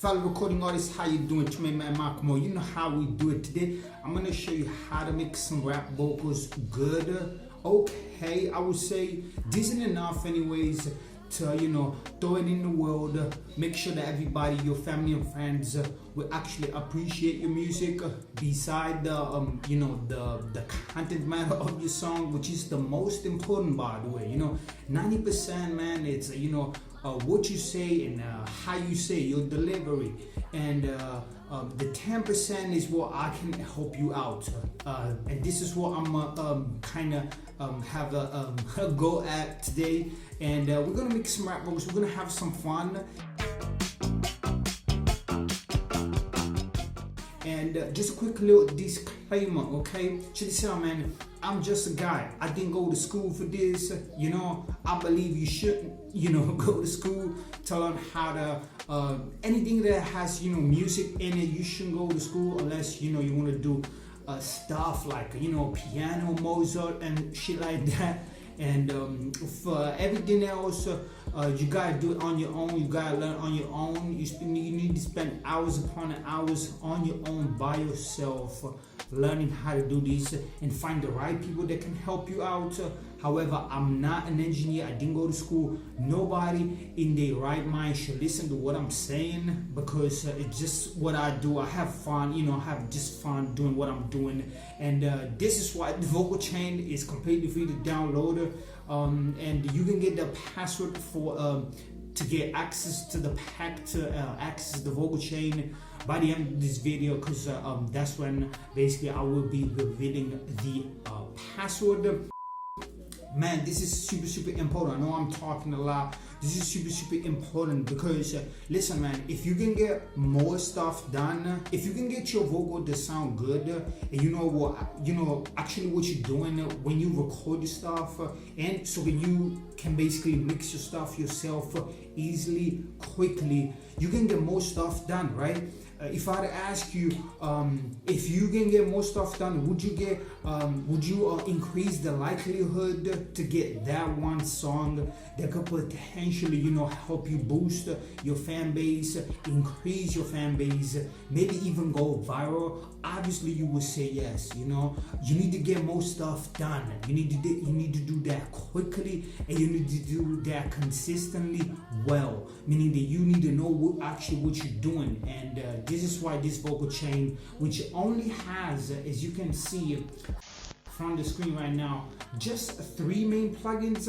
Fellow recording artists, how you doing? It's me, man, Malcolm. You know how we do it today. I'm gonna show you how to make some rap vocals good. Okay, I would say decent enough anyways to throw it in the world. Make sure that everybody, your family and friends will actually appreciate your music beside the the content matter of your song, which is the most important, by the way. 90%, man, it's what you say and how you say, your delivery, and the 10% is what I can help you out, and this is what I'm kind of have a go at today. And we're gonna make some rap vocals. We're gonna have some fun. And just a quick little disclaimer, okay? Check this out, man. I'm just a guy. I didn't go to school for this. I believe you shouldn't, go to school to learn how to, anything that has, music in it, you shouldn't go to school unless, you want to do stuff like, piano, Mozart, and shit like that. And for everything else, you gotta do it on your own. You gotta learn on your own. You need to spend hours upon hours on your own by yourself, learning how to do this and find the right people that can help you out. However, I'm not an engineer. I didn't go to school. Nobody in their right mind should listen to what I'm saying, because it's just what I do. I have fun, I have just fun doing what I'm doing. And this is why the vocal chain is completely free to download. And you can get the password for to get access to the pack, to access the vocal chain by the end of this video, because that's when basically I will be revealing the password. Man, this is super important. I know I'm talking a lot. This is super important because listen, man, if you can get more stuff done, if you can get your vocal to sound good, and actually what you're doing when you record your stuff, and so you can basically mix your stuff yourself easily, quickly, you can get more stuff done, right? If I had to ask you, if you can get more stuff done, would you increase the likelihood to get that one song that could potentially, help you boost your fan base, increase your fan base, maybe even go viral? Obviously, you would say yes. You need to get more stuff done. You need to do that quickly, and you need to do that consistently well. Meaning that you need to know what you're doing. And this is why this vocal chain, which only has, as you can see from the screen right now, just 3 main plugins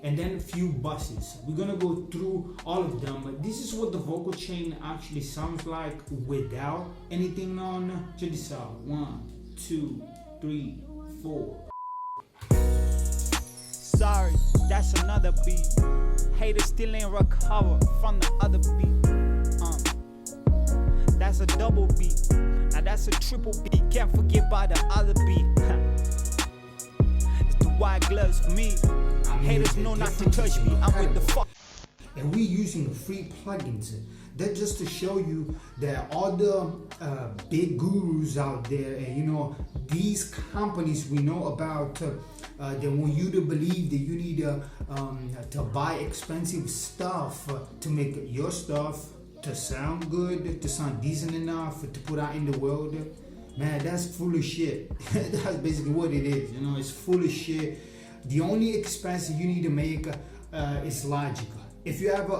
and then a few buses. We're gonna go through all of them, but this is what the vocal chain actually sounds like without anything on. Check this out. 1, 2, 3, 4. Sorry, that's another beat. Haters still ain't recover from the other beat. That's a double beat. Now that's a triple beat. Can't forget about the other beat. It's the white gloves for me. Haters know not to touch me. I'm with the fuck. And we using free plugins. That's just to show you that all the big gurus out there, and these companies we know about, they want you to believe that you need to buy expensive stuff to make your stuff to sound good, to sound decent enough to put out in the world. Man, that's full of shit. That's basically what it is. It's full of shit. The only expense you need to make is logical. If you have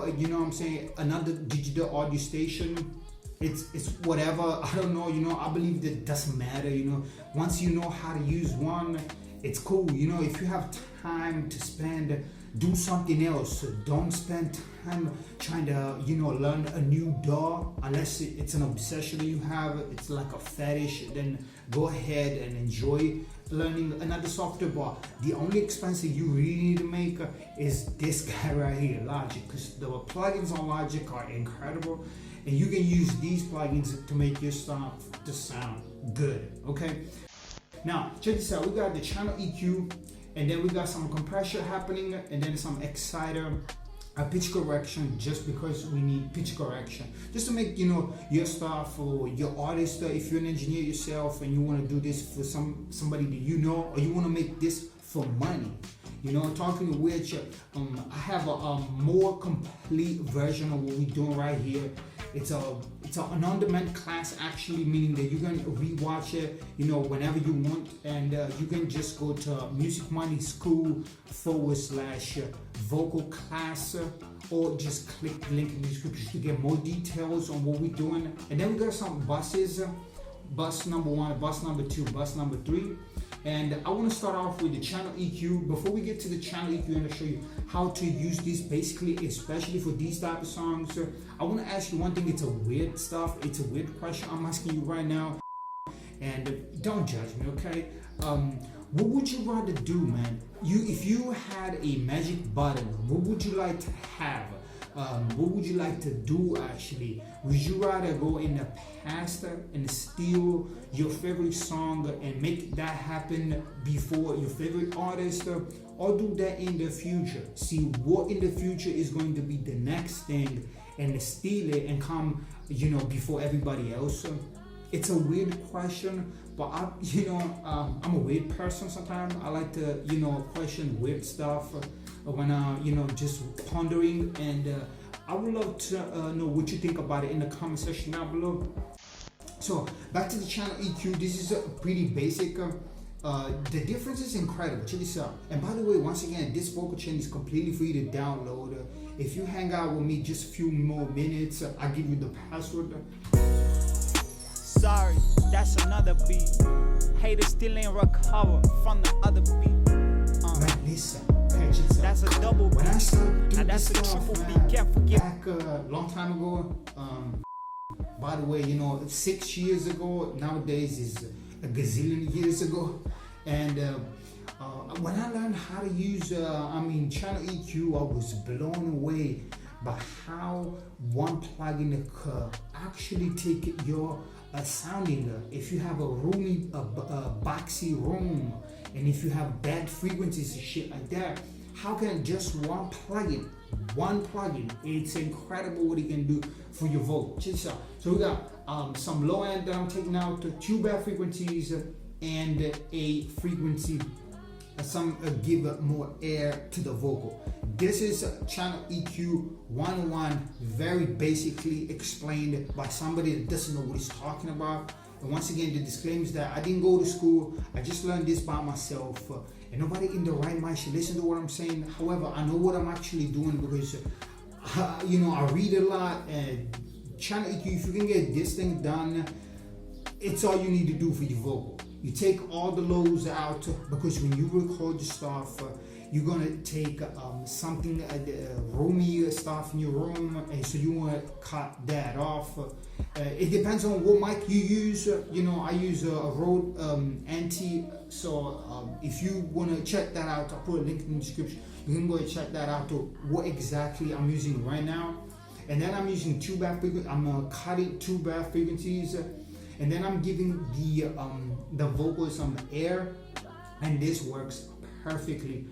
another digital audio station, it's whatever. I don't know. I believe that doesn't matter. Once you know how to use one, it's cool. If you have time to spend, do something else. Don't spend time trying to learn a new DAW unless it's an obsession that you have. It's like a fetish. Then go ahead and enjoy learning another software. But the only expense that you really need to make is this guy right here, Logic, because the plugins on Logic are incredible, and you can use these plugins to make your stuff to sound good. Okay, now check this out. We got the channel EQ, and then we got some compression happening, and then some exciter, a pitch correction, just because we need pitch correction just to make your stuff, or your artist, if you're an engineer yourself and you want to do this for somebody that or you want to make this for money. Talking to which, I have a more complete version of what we're doing right here. It's an on-demand class, actually, meaning that you can rewatch it, whenever you want, and you can just go to Music Money School /vocal class, or just click the link in the description to get more details on what we're doing. And then we got some buses, bus number 1, bus number 2, bus number 3. And I want to start off with the channel EQ. Before we get to the channel EQ, I'm going to show you how to use this basically, especially for these type of songs. I want to ask you one thing. It's a weird stuff. It's a weird question I'm asking you right now. And don't judge me, okay? What would you rather do, man? If you had a magic button, what would you like to have? What would you like to do, actually? Would you rather go in the past and steal your favorite song and make that happen before your favorite artist, or do that in the future? See what in the future is going to be the next thing and steal it and come, before everybody else. It's a weird question, but I'm a weird person sometimes. I like to, question weird stuff when just pondering, and I would love to know what you think about it in the comment section down below. So back to the channel EQ. This is pretty basic. The difference is incredible. Check this out. And by the way, once again, this vocal chain is completely free to download. If you hang out with me just a few more minutes, I'll give you the password. Sorry, that's another beat. Haters still ain't recover from the other beat. Man, listen. That's a double beat. When I started doing that's this a stuff, triple man, beat. Can't forget. Back a long time ago. By the way, 6 years ago. Nowadays is a gazillion years ago. And when I learned how to use, channel EQ, I was blown away by how one plugin could actually take your sounding. If you have a roomy, boxy room, and if you have bad frequencies and shit like that, how can just one plugin, it's incredible what it can do for your vocal. Check this out. So we got some low end that I'm taking out, 2 bad frequencies, and a frequency some give more air to the vocal. This is channel EQ 101, very basically explained by somebody that doesn't know what he's talking about. And once again, the disclaimer is that I didn't go to school. I just learned this by myself, and nobody in the right mind should listen to what I'm saying. However, I know what I'm actually doing because I read a lot. And channel EQ, if you can get this thing done, it's all you need to do for your vocal. You take all the lows out, because when you record your stuff, you're gonna take something roomy stuff in your room, and so you want to cut that off. It depends on what mic you use. I use a Rode Anti, so if you want to check that out, I'll put a link in the description. You can go and check that out to what exactly I'm using right now. And then I'm using 2 bad frequencies. I'm cutting 2 bad frequencies. And then I'm giving the vocals some air, and this works perfectly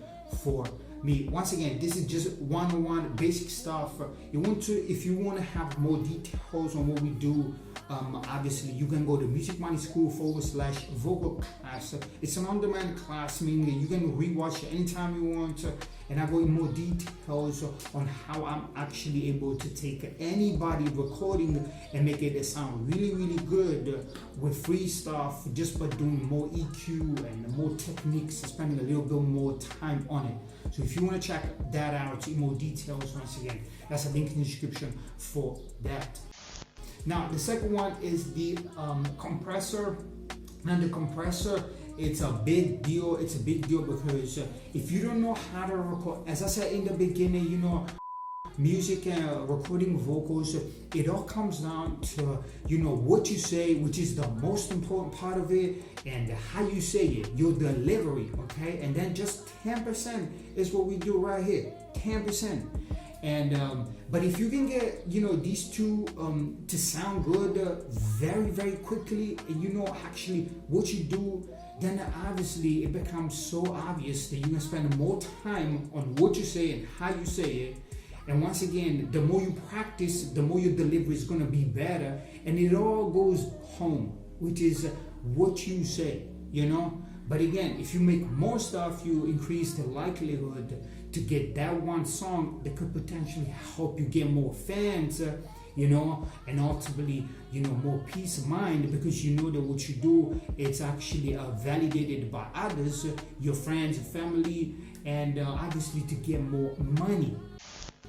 for me. Once again, this is just 101 basic stuff. If you want to have more details on what we do, obviously you can go to Music Money School /vocal class. It's an on-demand class, meaning you can rewatch it anytime you want. And I go in more details on how I'm actually able to take anybody recording and make it sound really, really good with free stuff, just by doing more EQ and more techniques, spending a little bit more time on it. So if you want to check that out in more details, once again, that's a link in the description for that. Now, the second one is the compressor. And the compressor, it's a big deal. It's a big deal because if you don't know how to record, as I said in the beginning, music and recording vocals, it all comes down to what you say, which is the most important part of it, and how you say it, your delivery, okay? And then just 10% is what we do right here, 10%. And but if you can get these two to sound good very, very quickly, and actually what you do, then obviously it becomes so obvious that you can spend more time on what you say and how you say it. And once again, the more you practice, the more your delivery is going to be better, and it all goes home, which is what you say, But again, if you make more stuff, you increase the likelihood to get that one song that could potentially help you get more fans and ultimately, more peace of mind, because you know that what you do, it's actually validated by others, your friends, family, and obviously to get more money.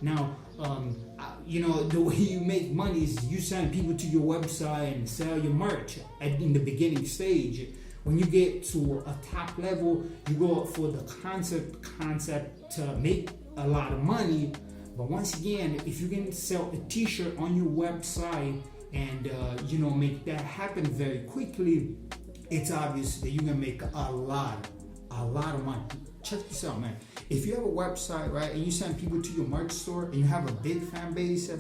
Now, the way you make money is you send people to your website and sell your merch in the beginning stage. When you get to a top level, you go for the concept to make a lot of money. But once again, if you can sell a t-shirt on your website and make that happen very quickly, it's obvious that you're gonna make a lot of money. Check this out, man. If you have a website, right, and you send people to your merch store and you have a big fan base,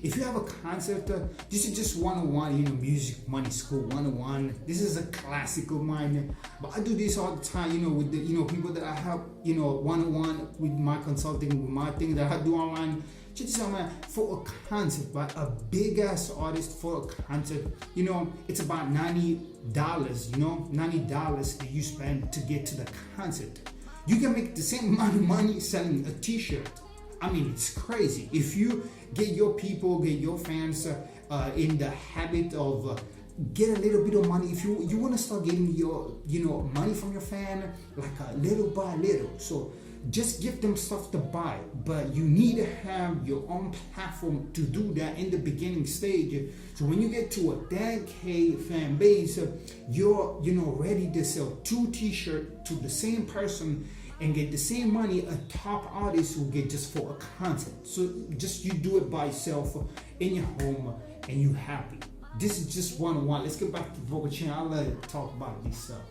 if you have a concept, this is just 101, music money school 101. This is a classic of mine, but I do this all the time, with the, people that I help, 101 with my consulting, with my thing that I do online. Check this out, man. For a concept, right, a big ass artist for a concept, it's about $90, $90 that you spend to get to the concept. You can make the same amount of money selling a t-shirt. I mean, it's crazy. If you get your people, get your fans in the habit of get a little bit of money. If you want to start getting your, money from your fan, like a little by little. So just give them stuff to buy, but you need to have your own platform to do that in the beginning stage. So when you get to a 10K fan base, you're ready to sell 2 t-shirts to the same person and get the same money a top artist will get just for a concept. So just you do it by yourself in your home and you happy. This is just 101. Let's get back to the vocal chain. I'll let it talk about this stuff.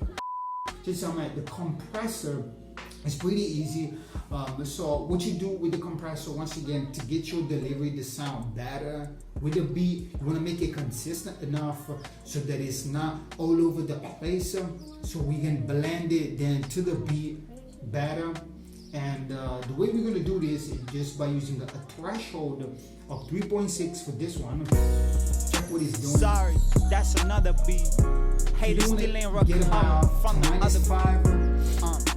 Just the compressor. It's pretty easy. So what you do with the compressor, once again, to get your delivery to sound better with the beat, you want to make it consistent enough so that it's not all over the place. So we can blend it then to the beat better. And the way we're going to do this is just by using a threshold of 3.6 for this one. Check what it's doing. Sorry, that's another beat. Haters still ain't recover from the other 5.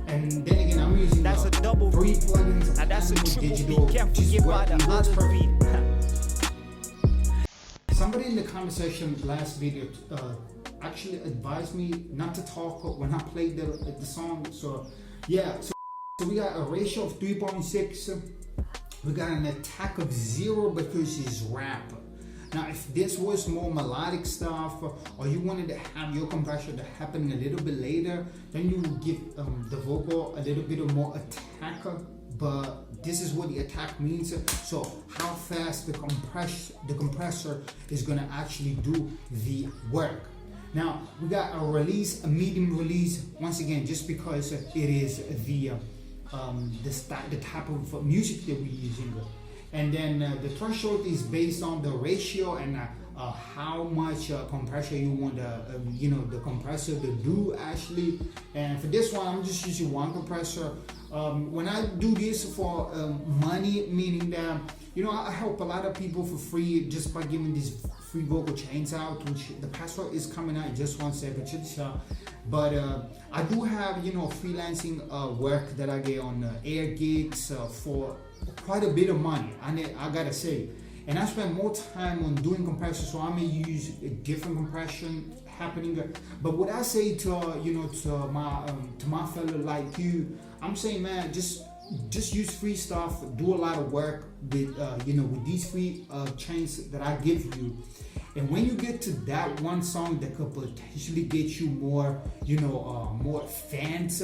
And then again, I'm using that's a double 3 plugins. Now that's a triple digital, beat. Can't forget about the other beat. Somebody in the conversation last video actually advised me not to talk when I played the song. So yeah, so we got a ratio of 3.6. We got an attack of 0 because it's rap. Now, if this was more melodic stuff, or you wanted to have your compression to happen a little bit later, then you would give the vocal a little bit of more attack. But this is what the attack means. So how fast the compressor is gonna actually do the work. Now we got a release, a medium release. Once again, just because it is the type of music that we're using. And then the threshold is based on the ratio and how much compressor you want the compressor to do actually. And for this one, I'm just using one compressor. When I do this for money, meaning that I help a lot of people for free just by giving these free vocal chains out, which the password is coming out in just 1 second. Check this out. But I do have freelancing work that I get on air gigs for quite a bit of money. I gotta say, and I spend more time on doing compression, so I may use a different compression happening. But what I say to my fellow like you, I'm saying, man, just use free stuff, do a lot of work with with these free chains that I give you. And when you get to that one song that could potentially get you more, more fans,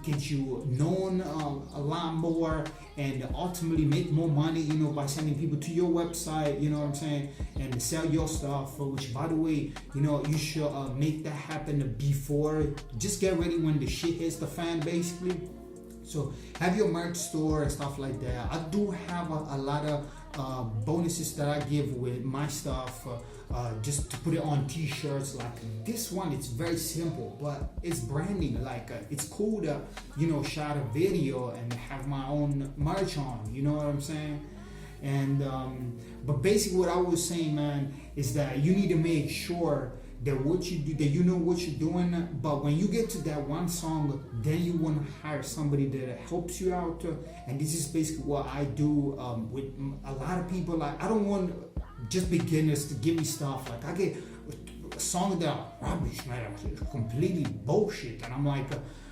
get you known a lot more, and ultimately make more money, by sending people to your website, you know what I'm saying, and sell your stuff. Which, by the way, you should make that happen before. Just get ready when the shit hits the fan, basically. So have your merch store and stuff like that. I do have a lot of bonuses that I give with my stuff, just to put it on t-shirts. Like this one, it's very simple, but it's branding. Like it's cool to shot a video and have my own merch on, you know what I'm saying? And but basically what I was saying, man, is that you need to make sure that what you do, that you know what you're doing. But when you get to that one song, then you want to hire somebody that helps you out. And this is basically what I do with a lot of people. Like, I don't want just beginners to give me stuff. Like I get a song that are rubbish, man, completely bullshit, and I'm like,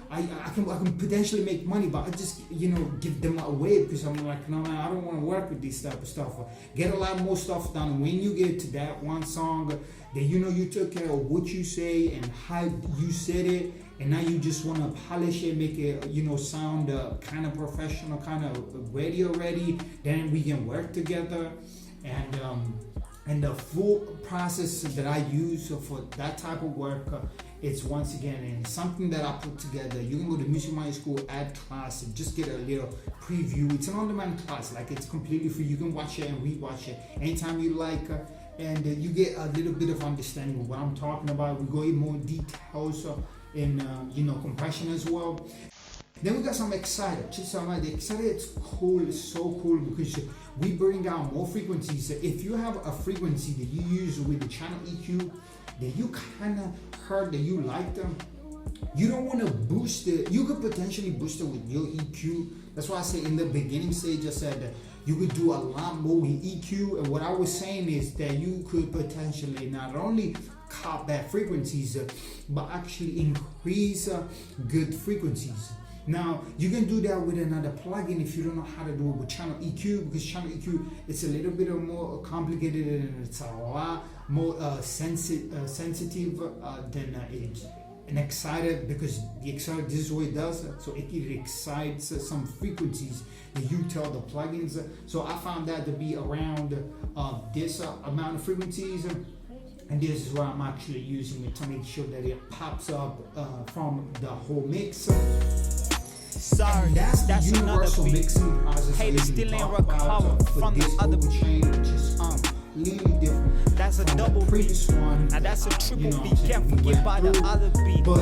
I can potentially make money, but I just give them away because I'm like, no man, I don't want to work with this type of stuff. Get a lot more stuff done. When you get to that one song, that you took care of what you say and how you said it, and now you just want to polish it, make it sound kind of professional, kind of radio ready. Then we can work together, and the full process that I use for that type of work. It's once again and something that I put together. You can go to Music Mind School, add class, and just get a little preview. It's an on-demand class, like it's completely free. You can watch it and rewatch it anytime you like, and you get a little bit of understanding of what I'm talking about. We go in more details in compression as well. Then we got some Exciter. The Exciter, it's cool. It's so cool because we bring down more frequencies. If you have a frequency that you use with the channel EQ that you kind of heard that you like them, you don't want to boost it. You could potentially boost it with your EQ. That's why I say in the beginning stage, I said that you could do a lot more with EQ. And what I was saying is that you could potentially not only cut bad frequencies, but actually increase good frequencies. Now, you can do that with another plugin if you don't know how to do it with channel EQ, because channel EQ, it's a little bit more complicated and it's a lot more sensitive than an Exciter, because the Exciter, this is what it does. So it excites some frequencies that you tell the plugins. So I found that to be around this amount of frequencies. And this is why I'm actually using it to make sure that it pops up from the whole mix. Sorry, that's the universal another beat. mixing process. Haters still ain't recovered from the other chain, which is completely different. That's a double previous one. Now that's a triple beat. Can't forget about the other beat. But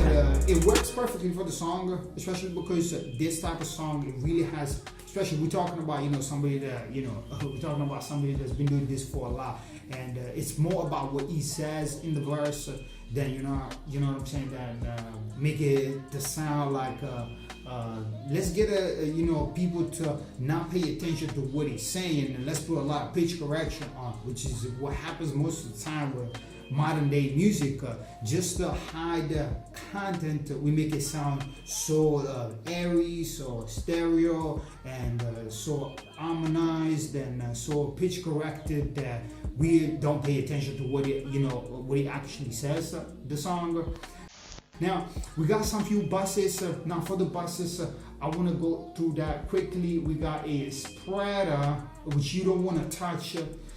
it works perfectly for the song, especially because this type of song, it really has. Especially we're talking about somebody that we're talking about somebody that's been doing this for a lot, and it's more about what he says in the verse than you know what I'm saying, that make it to sound like let's get people to not pay attention to what he's saying, and let's put a lot of pitch correction on, which is what happens most of the time with modern day music. Just to hide the content, we make it sound so airy, so stereo, and so harmonized, and so pitch corrected that we don't pay attention to what it actually says, the song. Now we got some few buses. Now for the buses, I want to go through that quickly. We got a spreader, which you don't want to touch.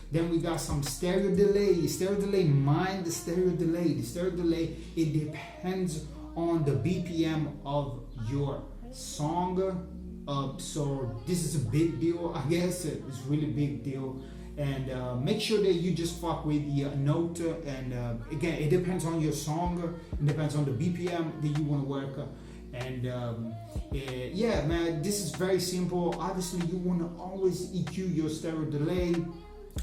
Then we got some stereo delay. Mind the stereo delay. The stereo delay, it depends on the BPM of your song. So this is a big deal, I guess. It's really big deal. And make sure that you just fuck with the note. And again, it depends on your song. It depends on the BPM that you want to work. And yeah, man, this is very simple. Obviously, you want to always EQ your stereo delay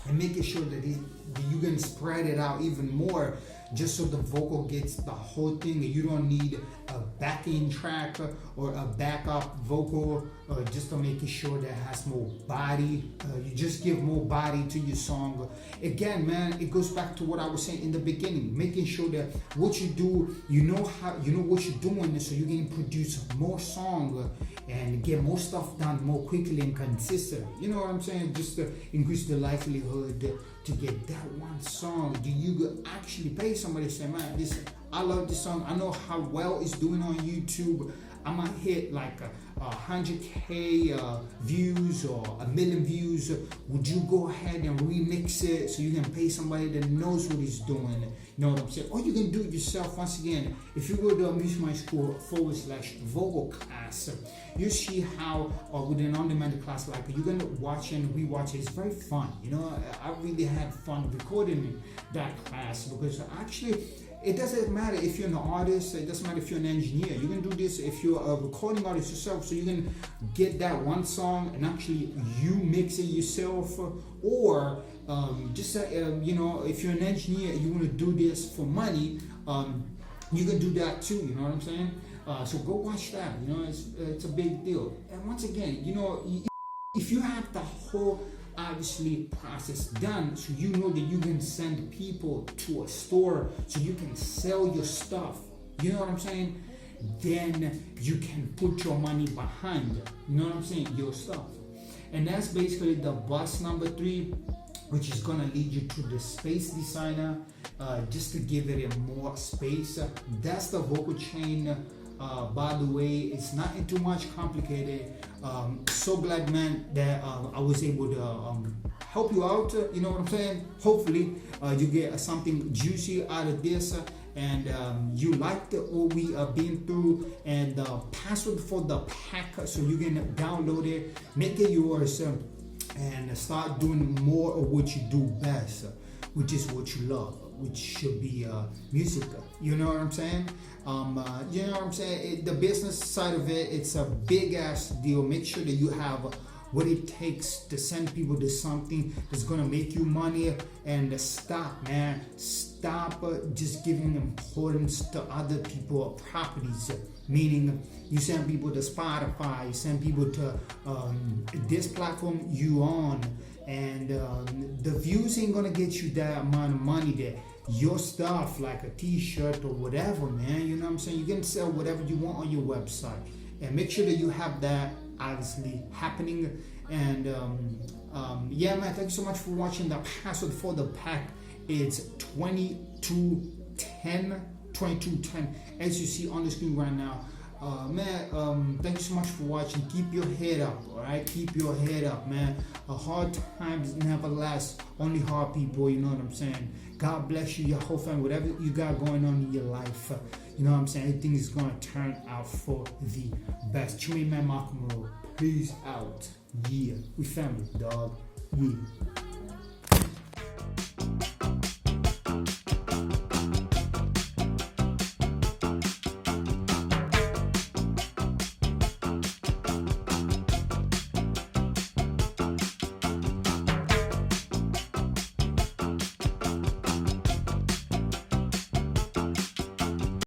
and making sure that you can spread it out even more, just so the vocal gets the whole thing. You don't need a backing track or a backup vocal, just to make sure that it has more body. You just give more body to your song. Again, man, it goes back to what I was saying in the beginning, making sure that what you do, you know what you're doing, so you can produce more song and get more stuff done more quickly and consistent. You know what I'm saying? Just to increase the likelihood to get that one song. Do you actually pay somebody to say, man, I love this song. I know how well it's doing on YouTube. I might hit like 100K views or 1 million views. Would you go ahead and remix it so you can pay somebody that knows what he's doing? You know what I'm saying? Or you can do it yourself. Once again, if you go to Music My School /vocal class, you see how with an on-demand class, like you can watch and rewatch it. It's very fun. I really had fun recording that class, because actually it doesn't matter if you're an artist, it doesn't matter if you're an engineer. You can do this if you're a recording artist yourself, so you can get that one song and actually you mix it yourself. Or if you're an engineer and you want to do this for money, you can do that too. You know what I'm saying? So go watch that. It's a big deal. And once again, if you have the whole obviously process done, so you know that you can send people to a store so you can sell your stuff. You know what I'm saying? Then you can put your money behind it. You know what I'm saying? Your stuff. And that's basically the bus number 3, which is gonna lead you to the space designer, just to give it a more space. That's the vocal chain. By the way, it's not too much complicated. So glad, man, that I was able to help you out. You know what I'm saying? Hopefully, you get something juicy out of this. And you liked what we been through, and the password for the pack, so you can download it, make it yours, and start doing more of what you do best, which is what you love, which should be music. You know what I'm saying? You know what I'm saying? The business side of it, it's a big ass deal. Make sure that you have what it takes to send people to something that's gonna make you money. And stop, man. Stop just giving importance to other people's properties. Meaning, you send people to Spotify, you send people to this platform you on, and the views ain't gonna get you that amount of money that your stuff, like a t-shirt or whatever, man, you know what I'm saying? You can sell whatever you want on your website, and make sure that you have that obviously happening. And yeah, man, thank you so much for watching. The password for the pack is 2210 as you see on the screen right now. Man, thank you so much for watching. Keep your head up, all right? Keep your head up, man. Hard times never last, only hard people. You know what I'm saying? God bless you, your whole family, whatever you got going on in your life. You know what I'm saying? Everything is gonna turn out for the best. You man, Malcolm Rowe. Peace out. Yeah, we family, dog. Yeah.